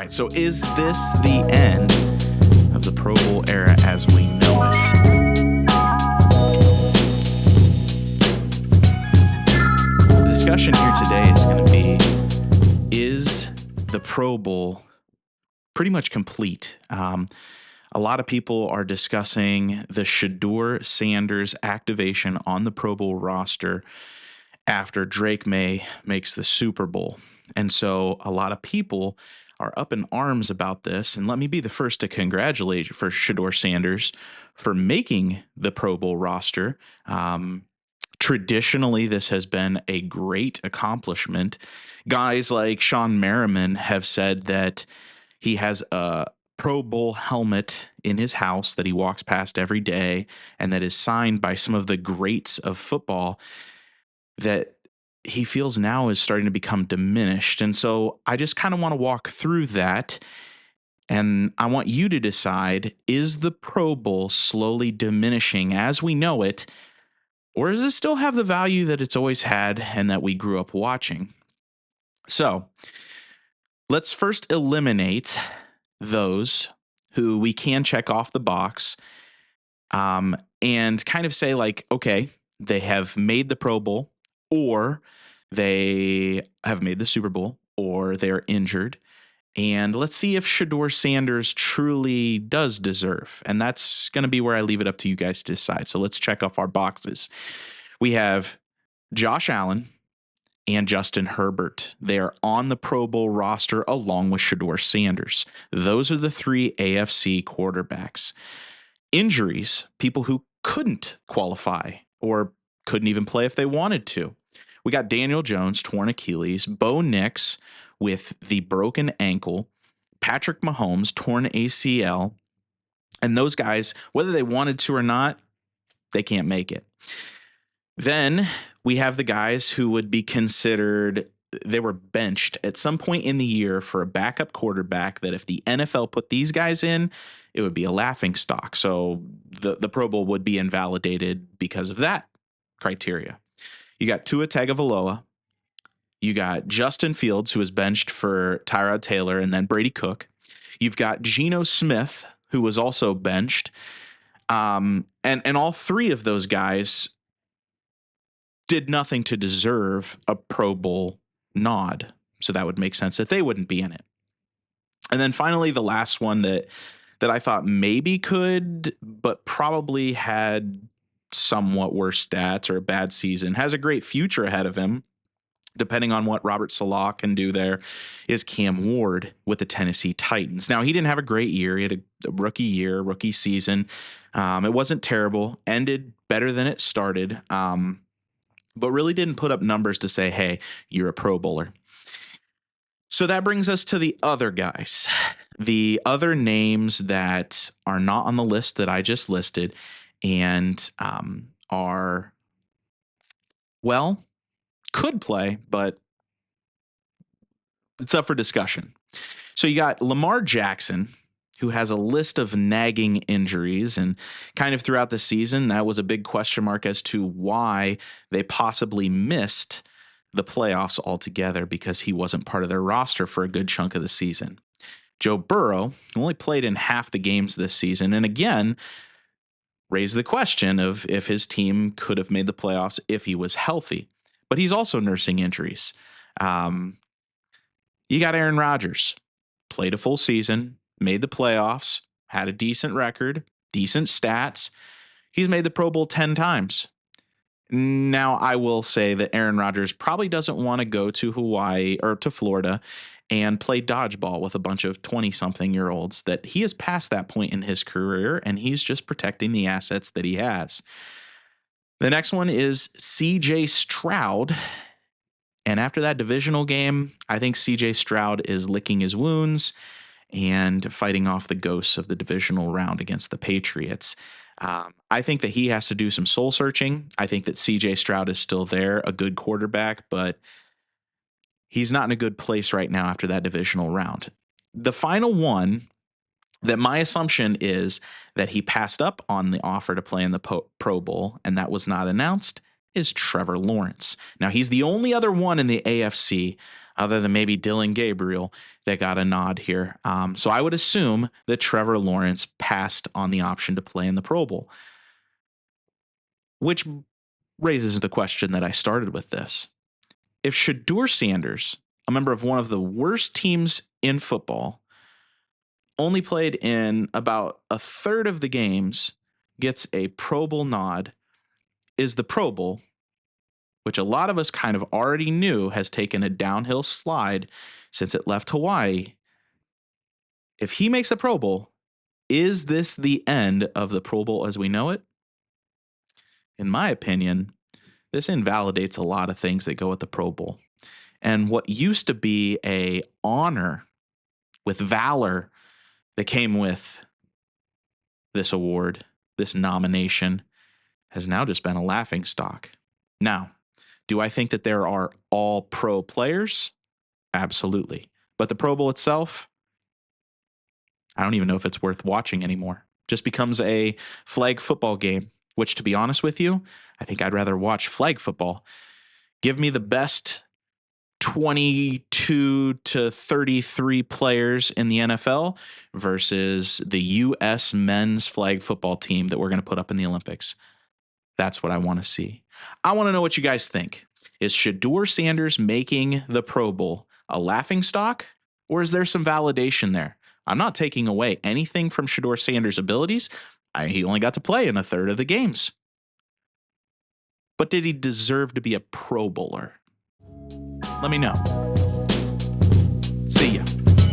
right, so is this the end of the Pro Bowl era as we know it? The discussion here today is going to be, is the Pro Bowl pretty much complete? A lot of people are discussing the Shedeur Sanders activation on the Pro Bowl roster after Drake May makes the Super Bowl. And so a lot of people are up in arms about this. And let me be the first to congratulate for Shedeur Sanders for making the Pro Bowl roster. Traditionally, this has been a great accomplishment. Guys like Sean Merriman have said that he has a Pro Bowl helmet in his house that he walks past every day and that is signed by some of the greats of football that he feels now is starting to become diminished. And so I just kind of want to walk through that. And I want you to decide, is the Pro Bowl slowly diminishing as we know it, or does it still have the value that it's always had and that we grew up watching? So let's first eliminate those who we can check off the box and kind of say like, okay, they have made the Pro Bowl, or they have made the Super Bowl, or they're injured. And let's see if Shedeur Sanders truly does deserve. And that's going to be where I leave it up to you guys to decide. So let's check off our boxes. We have Josh Allen and Justin Herbert. They are on the Pro Bowl roster along with Shedeur Sanders. Those are the three AFC quarterbacks. Injuries, people who couldn't qualify or couldn't even play if they wanted to. We got Daniel Jones, torn Achilles, Bo Nix with the broken ankle, Patrick Mahomes, torn ACL, and those guys, whether they wanted to or not, they can't make it. Then we have the guys who would be considered, they were benched at some point in the year for a backup quarterback that if the NFL put these guys in, it would be a laughing stock. So the Pro Bowl would be invalidated because of that criteria. You got Tua Tagovailoa. You got Justin Fields, who was benched for Tyrod Taylor, and then Brady Cook. You've got Geno Smith, who was also benched. And all three of those guys did nothing to deserve a Pro Bowl nod. So that would make sense that they wouldn't be in it. And then finally, the last one that I thought maybe could, but probably had somewhat worse stats or a bad season, has a great future ahead of him, depending on what Robert Salah can do there, is Cam Ward with the Tennessee Titans. Now, he didn't have a great year. He had a rookie season. It wasn't terrible, ended better than it started, but really didn't put up numbers to say, hey, you're a Pro Bowler. So that brings us to the other guys, the other names that are not on the list that I just listed and are, well, could play, but it's up for discussion. So you got Lamar Jackson, who has a list of nagging injuries, and kind of throughout the season, that was a big question mark as to why they possibly missed the playoffs altogether because he wasn't part of their roster for a good chunk of the season. Joe Burrow only played in half the games this season, and again, raised the question of if his team could have made the playoffs if he was healthy. But he's also nursing injuries. You got Aaron Rodgers, played a full season, made the playoffs, had a decent record, decent stats. He's made the Pro Bowl 10 times. Now, I will say that Aaron Rodgers probably doesn't want to go to Hawaii or to Florida and play dodgeball with a bunch of 20-something-year-olds, that he is past that point in his career, and he's just protecting the assets that he has. The next one is C.J. Stroud. And after that divisional game, I think C.J. Stroud is licking his wounds and fighting off the ghosts of the divisional round against the Patriots. I think that he has to do some soul searching. I think that C.J. Stroud is still there, a good quarterback, but he's not in a good place right now after that divisional round. The final one that my assumption is that he passed up on the offer to play in the Pro Bowl, and that was not announced, is Trevor Lawrence. Now, he's the only other one in the AFC other than maybe Dylan Gabriel that got a nod here. So I would assume that Trevor Lawrence passed on the option to play in the Pro Bowl, which raises the question that I started with this. If Shedeur Sanders, a member of one of the worst teams in football, only played in about a third of the games, gets a Pro Bowl nod, is the Pro Bowl, which a lot of us kind of already knew has taken a downhill slide since it left Hawaii. If he makes the Pro Bowl, is this the end of the Pro Bowl as we know it? In my opinion, this invalidates a lot of things that go with the Pro Bowl. And what used to be a honor with valor that came with this award, this nomination, has now just been a laughing stock. Now, do I think that there are all pro players? Absolutely. But the Pro Bowl itself, I don't even know if it's worth watching anymore. Just becomes a flag football game, which, to be honest with you, I think I'd rather watch flag football. Give me the best 22 to 33 players in the NFL versus the U.S. men's flag football team that we're going to put up in the Olympics. That's what I want to see. I want to know what you guys think. Is Shedeur Sanders making the Pro Bowl a laughingstock, or is there some validation there? I'm not taking away anything from Shedeur Sanders' abilities. He only got to play in a third of the games. But did he deserve to be a Pro Bowler? Let me know.